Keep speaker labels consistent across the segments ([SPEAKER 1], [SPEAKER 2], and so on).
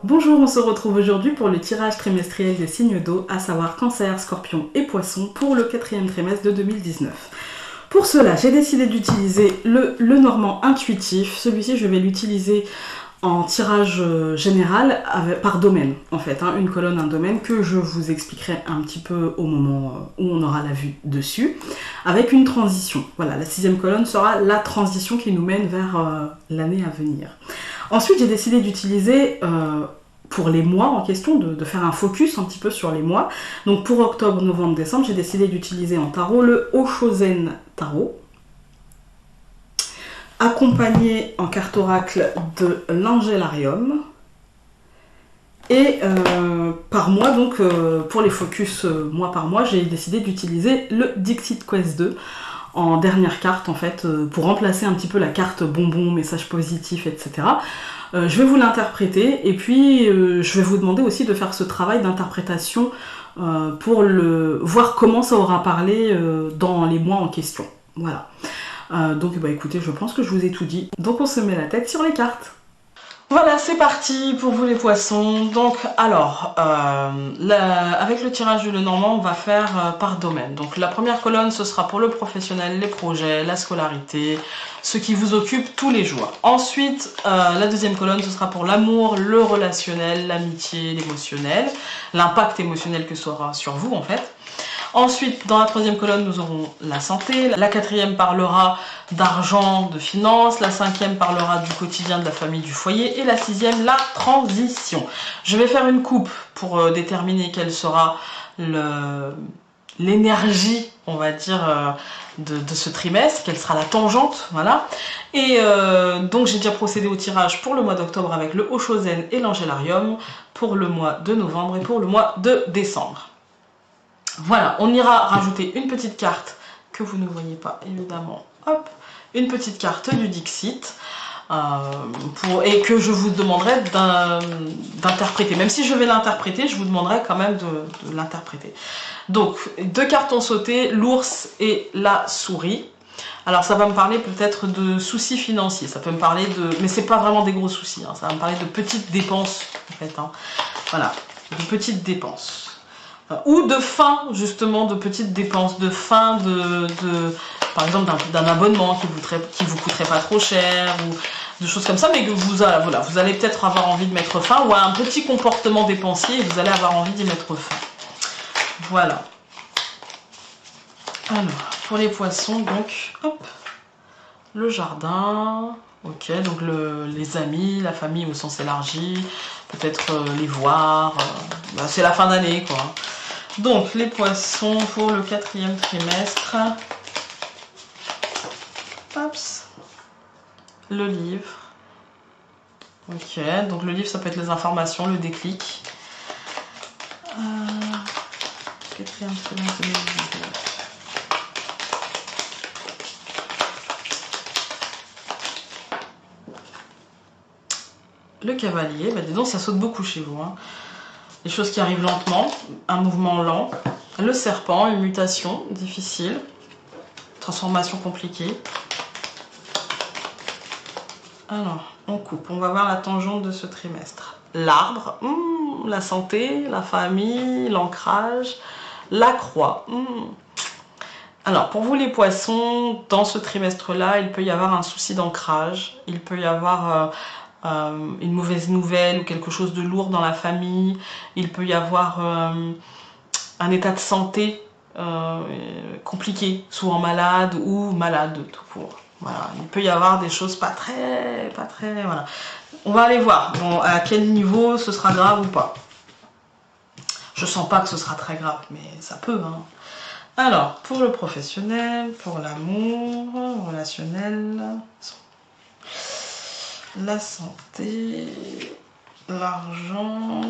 [SPEAKER 1] Bonjour, on se retrouve aujourd'hui pour le tirage trimestriel des signes d'eau, à savoir Cancer, Scorpion et Poisson pour le 4e trimestre de 2019. Pour cela, j'ai décidé d'utiliser le Normand intuitif. Celui-ci, je vais l'utiliser en tirage général par domaine, en fait, une colonne, un domaine que je vous expliquerai un petit peu au moment où on aura la vue dessus, avec une transition. Voilà, la 6e colonne sera la transition qui nous mène vers l'année à venir. Ensuite, j'ai décidé d'utiliser pour les mois en question, de faire un focus un petit peu sur les mois. Donc pour octobre, novembre, décembre, j'ai décidé d'utiliser en tarot le Oshozen Tarot, accompagné en carte oracle de l'Angélarium. Et par mois, donc pour les focus mois par mois, j'ai décidé d'utiliser le Dixit Quest 2 en dernière carte, en fait, pour remplacer un petit peu la carte bonbon, message positif, etc. Je vais vous l'interpréter et puis je vais vous demander aussi de faire ce travail d'interprétation pour voir comment ça aura parlé dans les mois en question. Voilà. Donc bah, écoutez, je pense que je vous ai tout dit. Donc on se met la tête sur les cartes. Voilà, c'est parti pour vous les poissons. Donc, alors, avec le tirage du Lenormand, on va faire par domaine. Donc, la première colonne, ce sera pour le professionnel, les projets, la scolarité, ce qui vous occupe tous les jours. Ensuite, la deuxième colonne, ce sera pour l'amour, le relationnel, l'amitié, l'émotionnel, l'impact émotionnel que ce sera sur vous, en fait. Ensuite, dans la troisième colonne, nous aurons la santé. La quatrième parlera d'argent, de finances. La cinquième parlera du quotidien, de la famille, du foyer. Et la sixième, la transition. Je vais faire une coupe pour déterminer quelle sera l'énergie, on va dire, de ce trimestre, quelle sera la tangente, voilà. Et donc j'ai déjà procédé au tirage pour le mois d'octobre avec le Oshozen et l'Angélarium, pour le mois de novembre et pour le mois de décembre. Voilà, on ira rajouter une petite carte que vous ne voyez pas évidemment. Hop, une petite carte du Dixit et que je vous demanderai d'interpréter. Même si je vais l'interpréter, je vous demanderai quand même de l'interpréter. Donc, deux cartes ont sauté, l'ours et la souris. Alors ça va me parler peut-être de soucis financiers, ça peut me parler de... Mais c'est pas vraiment des gros soucis, ça va me parler de petites dépenses en fait. Voilà, de petites dépenses. Ou de fin, justement, de petites dépenses, de fin par exemple, d'un abonnement qui vous coûterait pas trop cher, ou de choses comme ça, mais que vous allez peut-être avoir envie de mettre fin, ou à un petit comportement dépensier, et vous allez avoir envie d'y mettre fin. Voilà. Alors, pour les poissons, donc, hop, le jardin, ok, donc les amis, la famille au sens élargi, peut-être les voir, c'est la fin d'année, quoi. Donc, les poissons pour le 4e trimestre. Oups. Le livre. Ok, donc le livre, ça peut être les informations, le déclic. 4e trimestre 2019. Le cavalier, bah dis donc, ça saute beaucoup chez vous. Les choses qui arrivent lentement, un mouvement lent. Le serpent, une mutation difficile, transformation compliquée. Alors, on coupe, on va voir la tangente de ce trimestre. L'arbre, la santé, la famille, l'ancrage, la croix. Alors, pour vous les poissons, dans ce trimestre-là, il peut y avoir un souci d'ancrage, il peut y avoir... une mauvaise nouvelle ou quelque chose de lourd dans la famille, il peut y avoir un état de santé compliqué, souvent malade ou malade tout court. Voilà, il peut y avoir des choses pas très, voilà. On va aller voir à quel niveau ce sera grave ou pas. Je sens pas que ce sera très grave, mais ça peut. Alors, pour le professionnel, pour l'amour, relationnel, la santé, l'argent,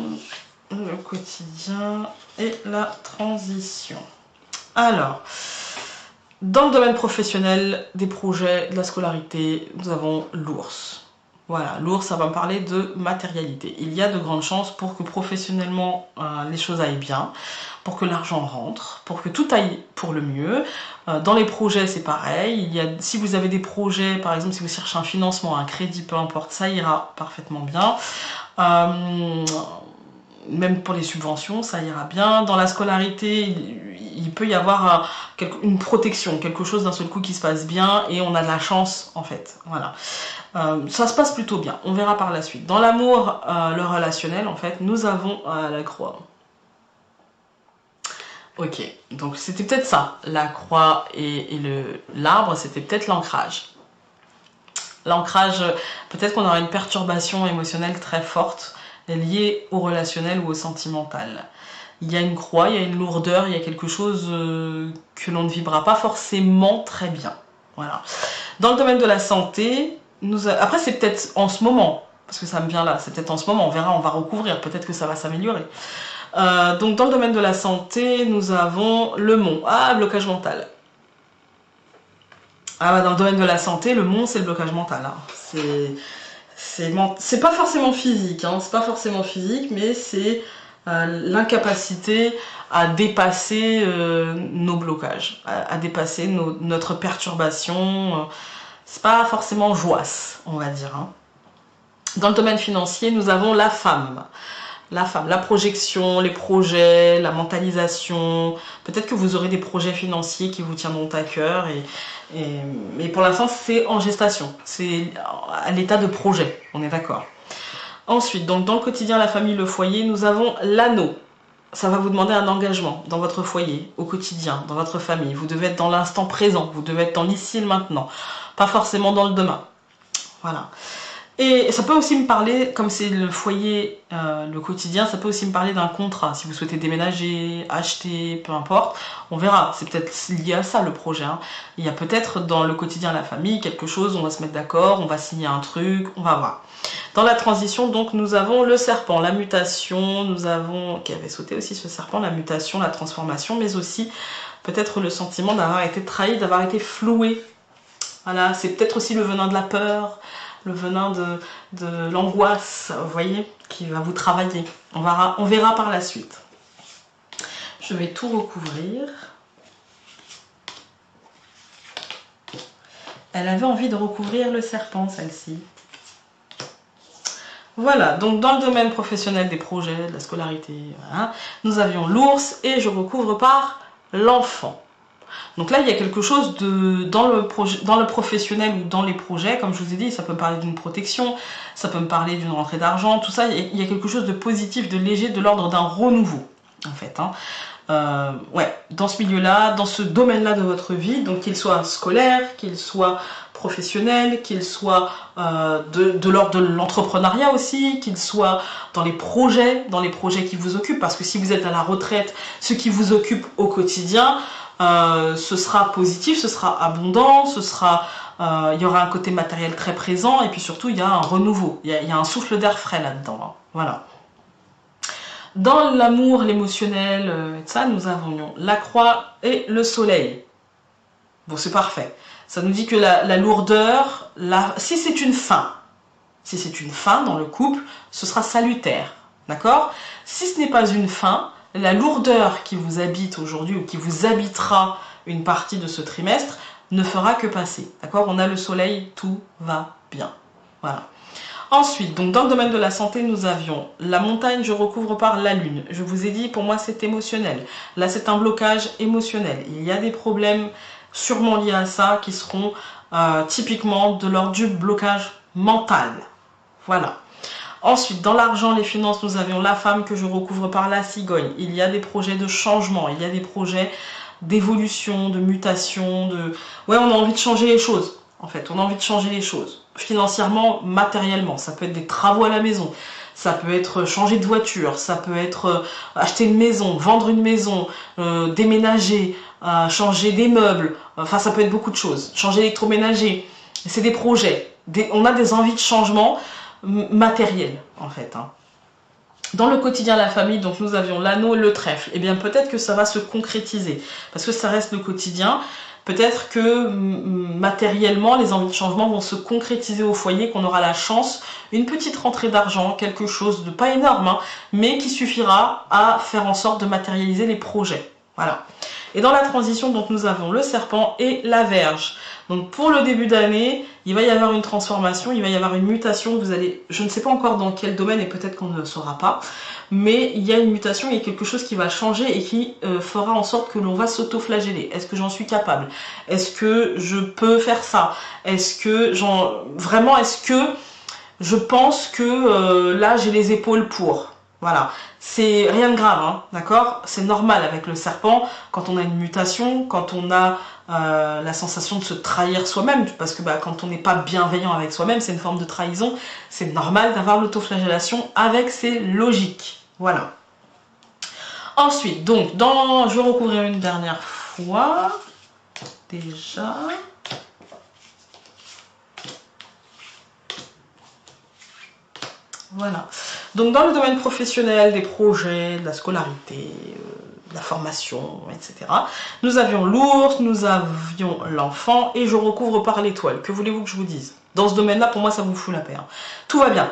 [SPEAKER 1] le quotidien et la transition. Alors, dans le domaine professionnel, des projets, de la scolarité, nous avons l'ours. Voilà, l'ours, ça va me parler de matérialité. Il y a de grandes chances pour que professionnellement, les choses aillent bien, pour que l'argent rentre, pour que tout aille pour le mieux. Dans les projets, c'est pareil. Si vous avez des projets, par exemple, si vous cherchez un financement, un crédit, peu importe, ça ira parfaitement bien. Même pour les subventions, ça ira bien. Dans la scolarité, il peut y avoir une protection, quelque chose d'un seul coup qui se passe bien et on a de la chance en fait. Voilà. Ça se passe plutôt bien, on verra par la suite. Dans l'amour, le relationnel, en fait, nous avons la croix. Ok, donc c'était peut-être ça, la croix et l'arbre, c'était peut-être l'ancrage. L'ancrage, peut-être qu'on aura une perturbation émotionnelle très forte liée au relationnel ou au sentimental. Il y a une croix, il y a une lourdeur, il y a quelque chose que l'on ne vivra pas forcément très bien. Voilà. Dans le domaine de la santé, après c'est peut-être en ce moment, parce que ça me vient là, c'est peut-être en ce moment, on verra, on va recouvrir, peut-être que ça va s'améliorer. Donc dans le domaine de la santé, nous avons le mont. Ah, blocage mental. Ah bah dans le domaine de la santé, le mont c'est le blocage mental. Hein. C'est pas forcément physique, hein. C'est pas forcément physique, mais c'est l'incapacité à dépasser nos blocages, à dépasser notre perturbation. C'est pas forcément joisse, on va dire. Hein. Dans le domaine financier, nous avons la femme. La femme, la projection, les projets, la mentalisation. Peut-être que vous aurez des projets financiers qui vous tiendront à cœur. Mais pour l'instant, c'est en gestation. C'est à l'état de projet, on est d'accord. Ensuite, donc dans le quotidien, la famille, le foyer, nous avons l'anneau. Ça va vous demander un engagement dans votre foyer, au quotidien, dans votre famille. Vous devez être dans l'instant présent, vous devez être dans l'ici et le maintenant. Pas forcément dans le demain. Voilà. Et ça peut aussi me parler, comme c'est le foyer, le quotidien, ça peut aussi me parler d'un contrat. Si vous souhaitez déménager, acheter, peu importe, on verra. C'est peut-être lié à ça le projet. Hein. Il y a peut-être dans le quotidien, la famille, quelque chose, on va se mettre d'accord, on va signer un truc, on va voir. Dans la transition, donc, nous avons le serpent, la mutation, nous avons, qui avait sauté aussi ce serpent, la mutation, la transformation, mais aussi peut-être le sentiment d'avoir été trahi, d'avoir été floué. Voilà, c'est peut-être aussi le venin de la peur, le venin de l'angoisse, vous voyez, qui va vous travailler. On verra par la suite. Je vais tout recouvrir. Elle avait envie de recouvrir le serpent, celle-ci. Voilà, donc dans le domaine professionnel des projets, de la scolarité, voilà, nous avions l'ours et je recouvre par l'enfant. Donc là, il y a quelque chose dans le professionnel ou dans les projets, comme je vous ai dit, ça peut me parler d'une protection, ça peut me parler d'une rentrée d'argent, tout ça, il y a quelque chose de positif, de léger, de l'ordre d'un renouveau, en fait. Hein. Ouais, dans ce milieu-là, dans ce domaine-là de votre vie, donc qu'il soit scolaire, qu'il soit professionnel, qu'il soit de l'ordre de l'entrepreneuriat aussi, qu'il soit dans les projets qui vous occupent, parce que si vous êtes à la retraite, ce qui vous occupe au quotidien, ce sera positif, ce sera abondant, il y aura un côté matériel très présent, et puis surtout il y a un renouveau, il y a un souffle d'air frais là-dedans. Hein. Voilà. Dans l'amour, l'émotionnel, ça, nous avons la croix et le soleil. Bon, c'est parfait. Ça nous dit que la lourdeur, si c'est une fin dans le couple, ce sera salutaire. D'accord? Si ce n'est pas une fin, la lourdeur qui vous habite aujourd'hui ou qui vous habitera une partie de ce trimestre ne fera que passer. D'accord? On a le soleil, tout va bien. Voilà. Ensuite, donc dans le domaine de la santé, nous avions la montagne, je recouvre par la lune. Je vous ai dit, pour moi, c'est émotionnel. Là, c'est un blocage émotionnel. Il y a des problèmes sûrement liés à ça qui seront typiquement de l'ordre du blocage mental. Voilà. Ensuite, dans l'argent, les finances, nous avions la femme que je recouvre par la cigogne. Il y a des projets de changement, il y a des projets d'évolution, de mutation, Ouais, on a envie de changer les choses. En fait, on a envie de changer les choses. Financièrement, matériellement. Ça peut être des travaux à la maison. Ça peut être changer de voiture. Ça peut être acheter une maison, vendre une maison, déménager, changer des meubles. Enfin, ça peut être beaucoup de choses. Changer l'électroménager. C'est des projets. On a des envies de changement matériel, en fait. Hein. Dans le quotidien de la famille, donc nous avions l'anneau, le trèfle. Eh bien, peut-être que ça va se concrétiser. Parce que ça reste le quotidien. Peut-être que matériellement, les envies de changement vont se concrétiser au foyer, qu'on aura la chance, une petite rentrée d'argent, quelque chose de pas énorme, hein, mais qui suffira à faire en sorte de matérialiser les projets. Voilà. Et dans la transition, donc, nous avons le serpent et la Vierge. Donc pour le début d'année, il va y avoir une transformation, il va y avoir une mutation. Vous allez, je ne sais pas encore dans quel domaine et peut-être qu'on ne le saura pas, mais il y a une mutation, il y a quelque chose qui va changer et qui fera en sorte que l'on va s'auto-flageller. Est-ce que j'en suis capable? Est-ce que je peux faire ça? Est-ce que vraiment, est-ce que je pense que là j'ai les épaules pour? Voilà, c'est rien de grave, hein, d'accord? C'est normal avec le serpent, quand on a une mutation, quand on a la sensation de se trahir soi-même, parce que quand on n'est pas bienveillant avec soi-même, c'est une forme de trahison, c'est normal d'avoir l'autoflagellation avec ses logiques. Voilà. Ensuite, donc, je vais recouvrir une dernière fois, déjà. Voilà. Donc dans le domaine professionnel, des projets, de la scolarité, de la formation, etc. Nous avions l'ours, nous avions l'enfant et je recouvre par l'étoile. Que voulez-vous que je vous dise? Dans ce domaine-là, pour moi, ça vous fout la paix. Hein. Tout va bien.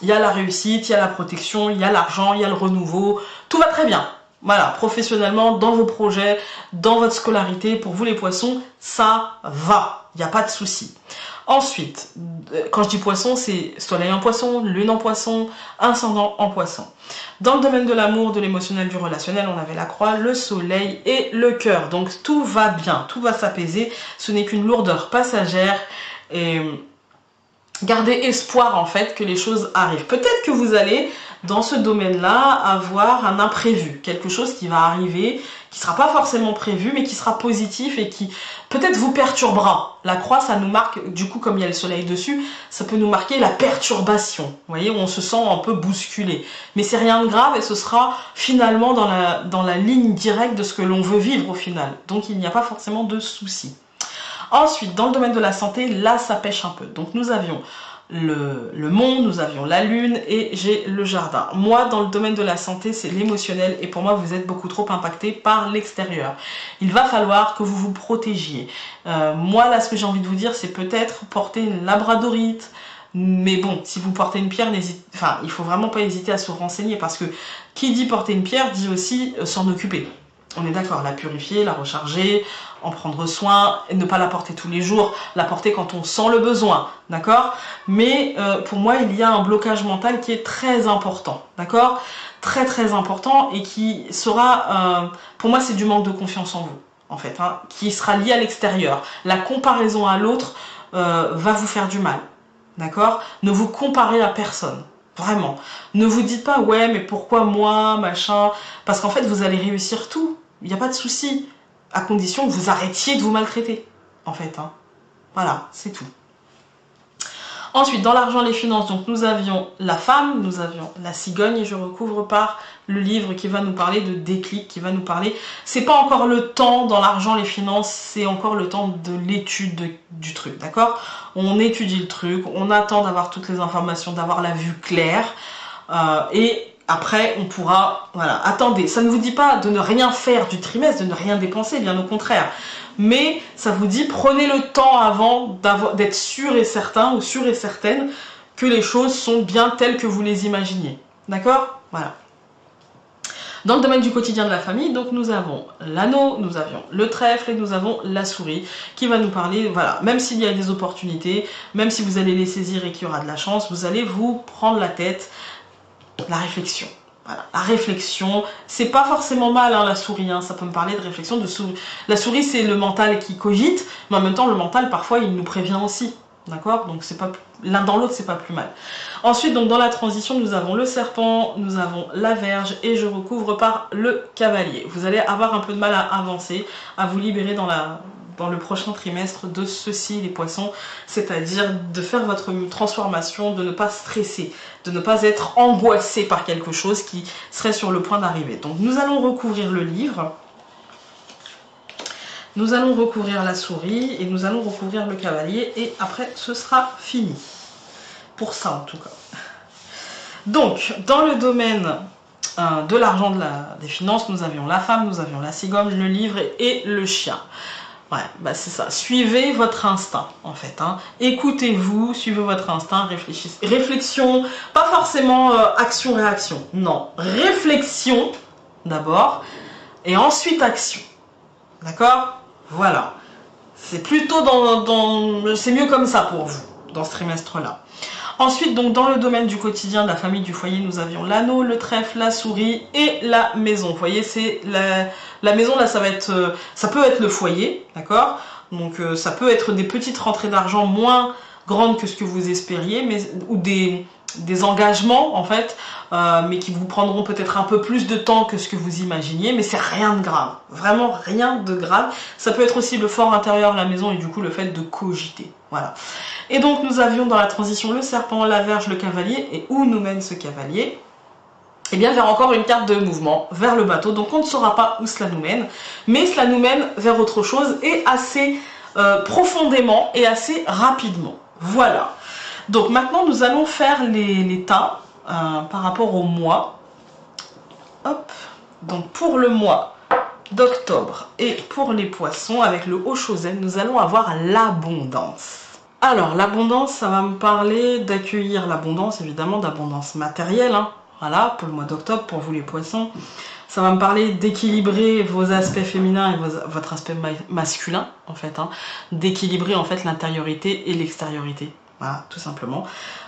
[SPEAKER 1] Il y a la réussite, il y a la protection, il y a l'argent, il y a le renouveau. Tout va très bien. Voilà, professionnellement, dans vos projets, dans votre scolarité, pour vous les poissons, ça va. Il n'y a pas de souci. Ensuite, quand je dis poisson, c'est soleil en poisson, lune en poisson, ascendant en poisson. Dans le domaine de l'amour, de l'émotionnel, du relationnel, on avait la croix, le soleil et le cœur. Donc tout va bien, tout va s'apaiser. Ce n'est qu'une lourdeur passagère et gardez espoir en fait que les choses arrivent. Peut-être que vous allez dans ce domaine-là avoir un imprévu, quelque chose qui va arriver, qui ne sera pas forcément prévu, mais qui sera positif et qui peut-être vous perturbera. La croix, ça nous marque, du coup, comme il y a le soleil dessus, ça peut nous marquer la perturbation. Vous voyez, on se sent un peu bousculé. Mais c'est rien de grave et ce sera finalement dans la ligne directe de ce que l'on veut vivre au final. Donc il n'y a pas forcément de soucis. Ensuite, dans le domaine de la santé, là, ça pêche un peu. Donc nous avions le monde, nous avions la lune et j'ai le jardin. Moi, dans le domaine de la santé, c'est l'émotionnel et pour moi, vous êtes beaucoup trop impacté par l'extérieur. Il va falloir que vous vous protégiez. Moi, là, ce que j'ai envie de vous dire, c'est peut-être porter une labradorite. Mais bon, si vous portez une pierre, il faut vraiment pas hésiter à se renseigner parce que qui dit porter une pierre dit aussi s'en occuper. On est d'accord, la purifier, la recharger, en prendre soin, et ne pas la porter tous les jours, la porter quand on sent le besoin, d'accord? Mais pour moi, il y a un blocage mental qui est très important, d'accord? Très très important et qui sera, pour moi, c'est du manque de confiance en vous, en fait, hein, qui sera lié à l'extérieur. La comparaison à l'autre va vous faire du mal, d'accord? Ne vous comparez à personne. Vraiment. Ne vous dites pas, ouais, mais pourquoi moi, machin? Parce qu'en fait, vous allez réussir tout. Il n'y a pas de souci. À condition que vous arrêtiez de vous maltraiter. En fait. Hein. Voilà, c'est tout. Ensuite, dans l'argent, les finances, donc nous avions la femme, nous avions la cigogne, et je recouvre par le livre qui va nous parler de déclic, qui va nous parler... C'est pas encore le temps dans l'argent, les finances, c'est encore le temps de l'étude du truc, d'accord? On étudie le truc, on attend d'avoir toutes les informations, d'avoir la vue claire, et après on pourra... Voilà, attendez, ça ne vous dit pas de ne rien faire du trimestre, de ne rien dépenser, bien au contraire. Mais ça vous dit, prenez le temps avant d'être sûr et certain ou sûre et certaine que les choses sont bien telles que vous les imaginiez. D'accord? Voilà. Dans le domaine du quotidien de la famille, donc nous avons l'anneau, nous avions le trèfle et nous avons la souris qui va nous parler, voilà, même s'il y a des opportunités, même si vous allez les saisir et qu'il y aura de la chance, vous allez vous prendre la tête, la réflexion. Voilà, la réflexion, c'est pas forcément mal hein, la souris, hein, ça peut me parler de réflexion, de souris. La souris c'est le mental qui cogite, mais en même temps le mental parfois il nous prévient aussi, d'accord? Donc c'est pas l'un dans l'autre c'est pas plus mal. Ensuite donc dans la transition nous avons le serpent, nous avons la Vierge et je recouvre par le cavalier. Vous allez avoir un peu de mal à avancer, à vous libérer dans le prochain trimestre de ceci les poissons, c'est-à-dire de faire votre transformation, de ne pas stresser, de ne pas être angoissé par quelque chose qui serait sur le point d'arriver. Donc nous allons recouvrir le livre, nous allons recouvrir la souris et nous allons recouvrir le cavalier et après ce sera fini. Pour ça en tout cas. Donc dans le domaine de l'argent, des finances, nous avions la femme, nous avions la cigogne, le livre et le chien. Ouais, bah c'est ça. Suivez votre instinct, en fait. Hein. Écoutez-vous, suivez votre instinct, réfléchissez. Réflexion, pas forcément action-réaction. Non, réflexion, d'abord. et ensuite action. D'accord? Voilà. C'est plutôt c'est mieux comme ça pour vous, dans ce trimestre-là. Ensuite, donc dans le domaine du quotidien, de la famille, du foyer, nous avions l'anneau, le trèfle, la souris et la maison. Vous voyez, c'est la maison, là, ça peut être le foyer, d'accord? Donc ça peut être des petites rentrées d'argent moins grandes que ce que vous espériez, ou des engagements, en fait, mais qui vous prendront peut-être un peu plus de temps que ce que vous imaginiez, mais c'est rien de grave, vraiment rien de grave. Ça peut être aussi le fort intérieur de la maison et du coup le fait de cogiter, voilà. Et donc nous avions dans la transition le serpent, la verge, le cavalier, et où nous mène ce cavalier? Et bien vers encore une carte de mouvement, vers le bateau, donc on ne saura pas où cela nous mène, mais cela nous mène vers autre chose, et assez profondément, et assez rapidement. Voilà. Donc maintenant nous allons faire les tas par rapport au mois. Hop. Donc pour le mois d'octobre et pour les poissons, avec le Oshozen, nous allons avoir l'abondance. Alors l'abondance, ça va me parler d'accueillir l'abondance, évidemment d'abondance matérielle, hein. Voilà, pour le mois d'octobre, pour vous les poissons. Ça va me parler d'équilibrer vos aspects féminins et votre aspect masculin, en fait, hein. D'équilibrer en fait l'intériorité et l'extériorité. Voilà, tout simplement.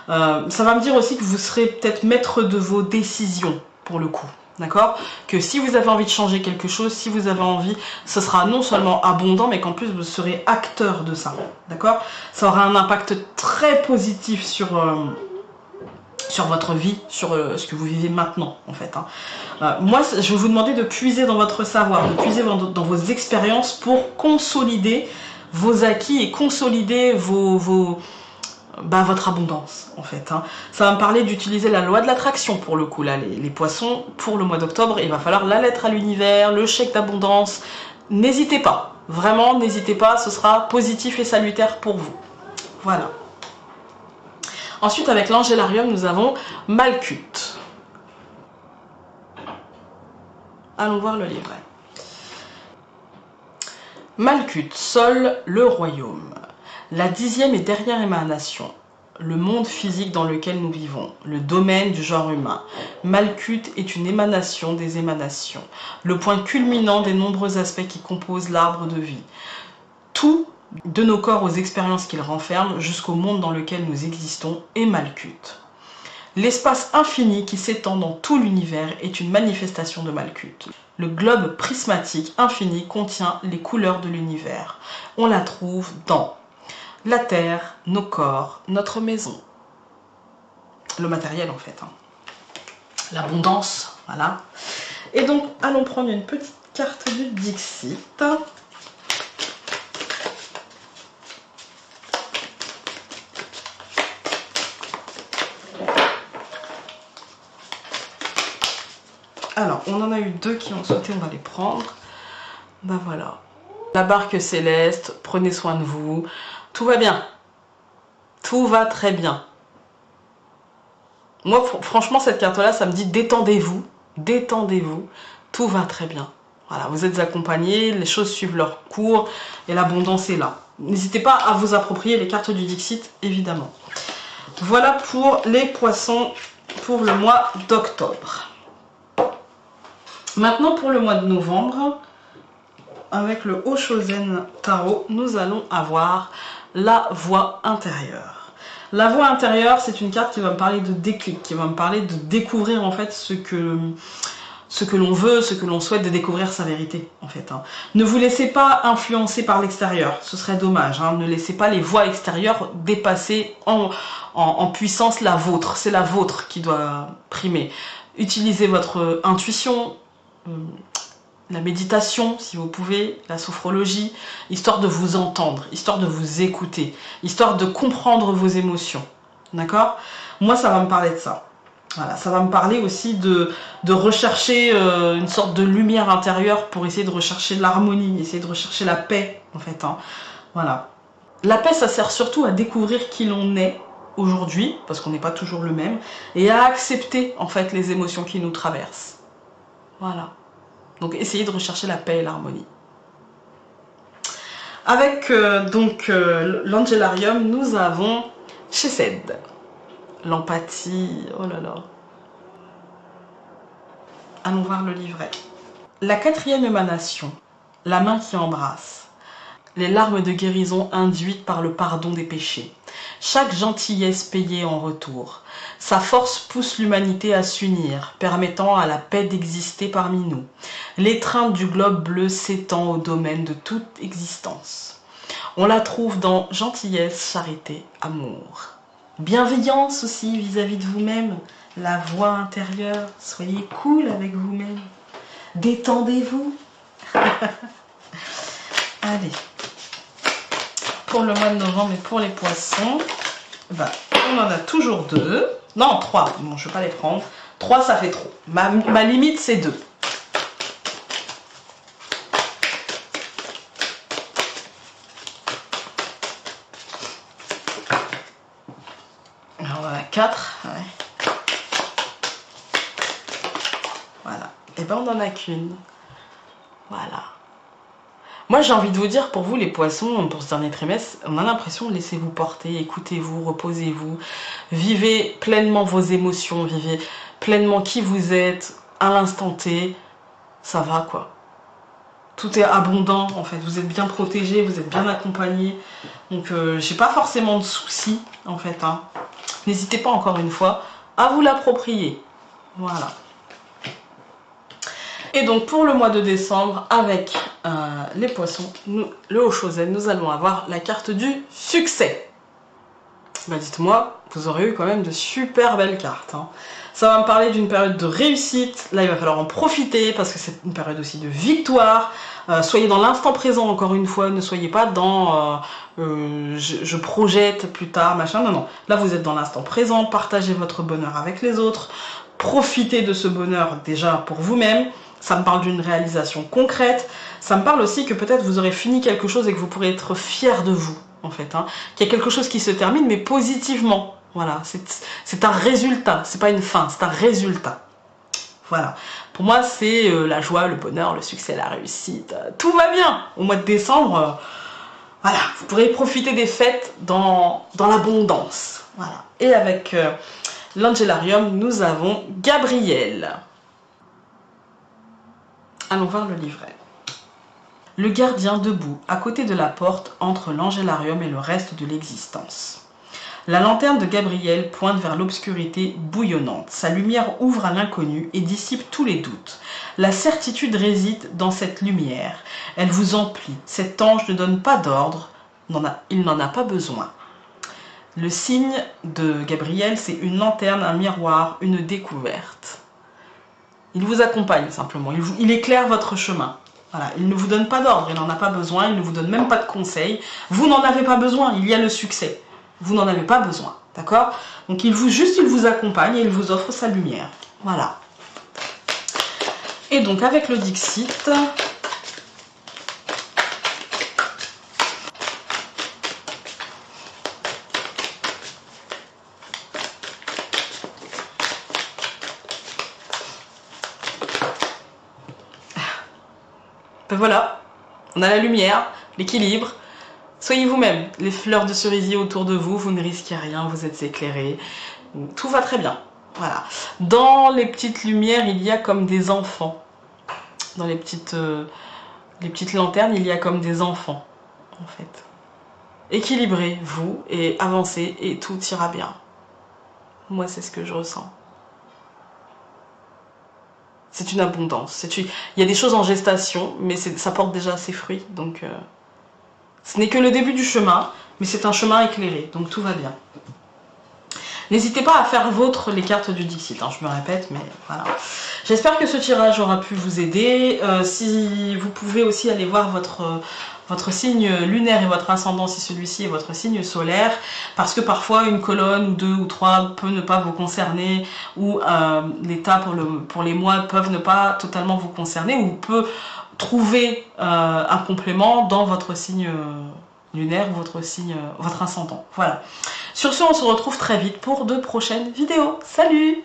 [SPEAKER 1] Ça va me dire aussi que vous serez peut-être maître de vos décisions, pour le coup. D'accord? Que si vous avez envie de changer quelque chose, si vous avez envie, ce sera non seulement abondant, mais qu'en plus vous serez acteur de ça. D'accord? Ça aura un impact très positif sur votre vie, sur ce que vous vivez maintenant, en fait, hein. Moi, je vais vous demander de puiser dans votre savoir, de puiser dans vos expériences pour consolider vos acquis et consolider votre abondance, en fait, hein. Ça va me parler d'utiliser la loi de l'attraction pour le coup, là, les poissons, pour le mois d'octobre. Il va falloir la lettre à l'univers, le chèque d'abondance. N'hésitez pas, vraiment, n'hésitez pas, ce sera positif et salutaire pour vous. Voilà. Ensuite, avec l'Angélarium, nous avons Malkuth. Allons voir le livret. Malkuth, Sol, le royaume. La 10e et dernière émanation. Le monde physique dans lequel nous vivons. Le domaine du genre humain. Malkuth est une émanation des émanations. Le point culminant des nombreux aspects qui composent l'arbre de vie. Tout, de nos corps aux expériences qu'il renferme, jusqu'au monde dans lequel nous existons, est Malkuth. L'espace infini qui s'étend dans tout l'univers est une manifestation de Malkuth. Le globe prismatique infini contient les couleurs de l'univers. On la trouve dans la terre, nos corps, notre maison. Le matériel en fait, hein. L'abondance, voilà. Et donc, allons prendre une petite carte du Dixit. Alors, on en a eu deux qui ont sauté, on va les prendre. Ben voilà. La barque céleste, prenez soin de vous. Tout va bien. Tout va très bien. Moi, franchement, cette carte-là, ça me dit détendez-vous. Détendez-vous. Tout va très bien. Voilà, vous êtes accompagnés, les choses suivent leur cours et l'abondance est là. N'hésitez pas à vous approprier les cartes du Dixit, évidemment. Voilà pour les poissons pour le mois d'octobre. Maintenant, pour le mois de novembre, avec le Oshozen Tarot, nous allons avoir la voix intérieure. La voix intérieure, c'est une carte qui va me parler de déclic, qui va me parler de découvrir en fait ce que l'on veut, ce que l'on souhaite, de découvrir sa vérité en fait, hein. Ne vous laissez pas influencer par l'extérieur, ce serait dommage, hein. Ne laissez pas les voix extérieures dépasser en puissance la vôtre. C'est la vôtre qui doit primer. Utilisez votre intuition, la méditation si vous pouvez, la sophrologie, histoire de vous entendre, histoire de vous écouter, histoire de comprendre vos émotions. D'accord? Moi, ça va me parler de ça. Voilà, ça va me parler aussi de rechercher une sorte de lumière intérieure pour essayer de rechercher l'harmonie, essayer de rechercher la paix, en fait, hein. Voilà. La paix, ça sert surtout à découvrir qui l'on est aujourd'hui, parce qu'on n'est pas toujours le même, et à accepter, en fait, les émotions qui nous traversent. Voilà. Donc, essayez de rechercher la paix et l'harmonie. Avec l'Angélarium, nous avons Chesed. L'empathie, oh là là. Allons voir le livret. La quatrième émanation, la main qui embrasse. Les larmes de guérison induites par le pardon des péchés. Chaque gentillesse payée en retour. Sa force pousse l'humanité à s'unir, permettant à la paix d'exister parmi nous. L'étreinte du globe bleu s'étend au domaine de toute existence. On la trouve dans gentillesse, charité, amour. Bienveillance aussi vis-à-vis de vous-même. La voix intérieure, soyez cool avec vous-même. Détendez-vous. Allez. Pour le mois de novembre et pour les poissons, bah, on en a toujours 2. Non, 3. Bon, je ne vais pas les prendre. 3, ça fait trop. Ma limite, c'est 2. Alors, on en a 4. Ouais. Voilà. Et ben, on n'en a qu'une. Voilà. Moi, j'ai envie de vous dire, pour vous, les poissons, pour ce dernier trimestre, on a l'impression de laissez-vous porter, écoutez-vous, reposez-vous, vivez pleinement vos émotions, vivez pleinement qui vous êtes, à l'instant T, ça va quoi. Tout est abondant, en fait, vous êtes bien protégés, vous êtes bien accompagnés, donc j'ai pas forcément de soucis, en fait. Hein. N'hésitez pas, encore une fois, à vous l'approprier. Voilà. Et donc pour le mois de décembre, avec les poissons, le Haut-Chosen, nous allons avoir la carte du succès. Bah dites-moi, vous aurez eu quand même de super belles cartes. Hein. Ça va me parler d'une période de réussite. Là, il va falloir en profiter parce que c'est une période aussi de victoire. Soyez dans l'instant présent, encore une fois. Ne soyez pas dans je projette plus tard, machin. Non, non. Là, vous êtes dans l'instant présent. Partagez votre bonheur avec les autres. Profitez de ce bonheur déjà pour vous-même. Ça me parle d'une réalisation concrète. Ça me parle aussi que peut-être vous aurez fini quelque chose et que vous pourrez être fier de vous, en fait. Hein. Qu'il y a quelque chose qui se termine, mais positivement. Voilà, c'est un résultat. C'est pas une fin, c'est un résultat. Voilà. Pour moi, c'est la joie, le bonheur, le succès, la réussite. Tout va bien. Au mois de décembre, voilà, vous pourrez profiter des fêtes dans l'abondance. Voilà. Et avec l'Angelarium, nous avons Gabriel. Allons voir le livret. Le gardien debout, à côté de la porte, entre l'Angelarium et le reste de l'existence. La lanterne de Gabriel pointe vers l'obscurité bouillonnante. Sa lumière ouvre à l'inconnu et dissipe tous les doutes. La certitude réside dans cette lumière. Elle vous emplit. Cet ange ne donne pas d'ordre. Il n'en a pas besoin. Le signe de Gabriel, c'est une lanterne, un miroir, une découverte. Il vous accompagne simplement, il éclaire votre chemin. Voilà. Il ne vous donne pas d'ordre, il n'en a pas besoin, il ne vous donne même pas de conseils. Vous n'en avez pas besoin, il y a le succès. Vous n'en avez pas besoin, d'accord? Donc il vous accompagne et il vous offre sa lumière. Voilà. Et donc avec le Dixit, ben voilà, on a la lumière, l'équilibre. Soyez vous-même, les fleurs de cerisier autour de vous, vous ne risquez rien, vous êtes éclairés, tout va très bien. Voilà. Dans les petites lumières, il y a comme des enfants. Dans les petites lanternes, il y a comme des enfants, en fait. Équilibrez, vous, et avancez, et tout ira bien. Moi, c'est ce que je ressens. C'est une abondance. Il y a des choses en gestation, mais ça porte déjà ses fruits. Donc, ce n'est que le début du chemin, mais c'est un chemin éclairé. Donc, tout va bien. N'hésitez pas à faire vôtre les cartes du Dixit. Hein, je me répète, mais voilà. J'espère que ce tirage aura pu vous aider. Si vous pouvez aussi aller voir votre signe lunaire et votre ascendant si celui-ci est votre signe solaire, parce que parfois une colonne ou 2 ou 3 peut ne pas vous concerner, ou l'état pour les mois peuvent ne pas totalement vous concerner, ou peut trouver un complément dans votre signe lunaire ou votre ascendant. Voilà. Sur ce, on se retrouve très vite pour de prochaines vidéos. Salut!